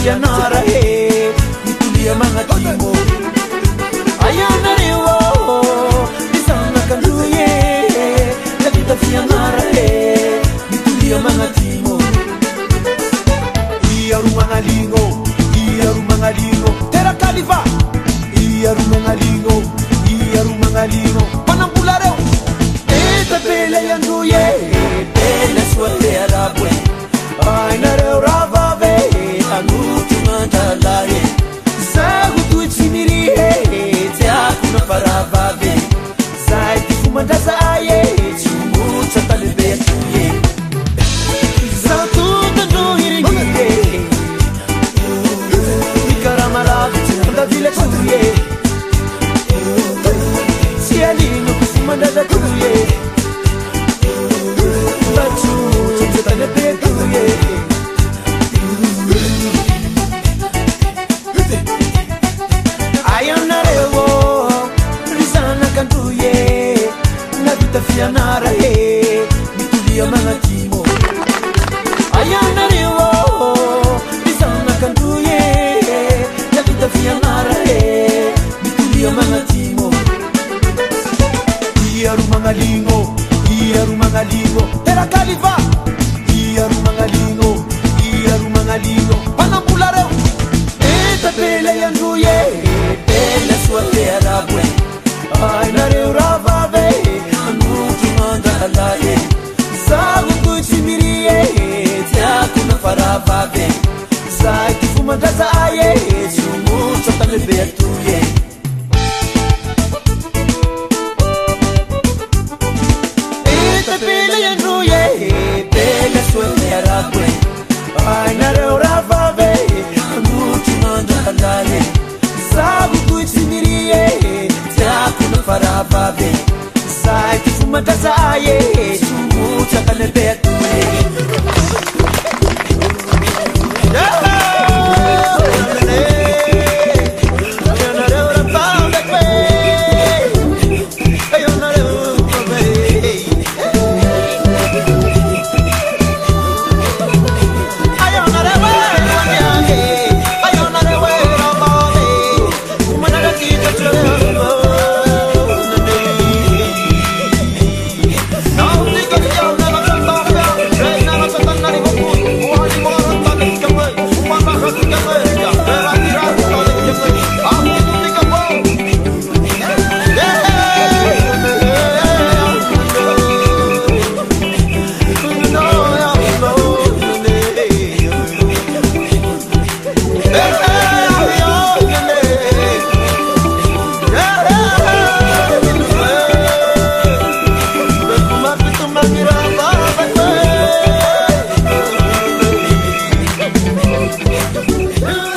fianara mitulia magnatimo ayanareo isanakandroye navita fianara mitulia magnatimo iaru mangalingo terakaliva iaru mangalingo panambulareo etapele yanduye pele suate arabwe ainareo ravave anutumandalaye zagutuitsimirihe tiakuna faravave zaitifumandazaye tsumutsatalebekuye zatutandrohirigiye mikaramalavitsandavile sialino kufumandazakuye zatsutsatalebekuye ayanareo risanakanduye navita fianara mitulia magnatimo ayanareo risanakanduye navita fianara mitulia magnatimo iaru mangalingo terakaliva iaru mangalingo panambulareo etapele yanduye pele suate arabwe ainareo ravave anutumandalaye zagutuitimirie tiakuna faravave zaitifumandazaye sumutsatalebekuye etapele yanduye pele suate arabwe ainareo ravave anutumandalaye zagutuitimirie tiakuna faravave zaitifumandazaye sumutsatalebekuye Yeah.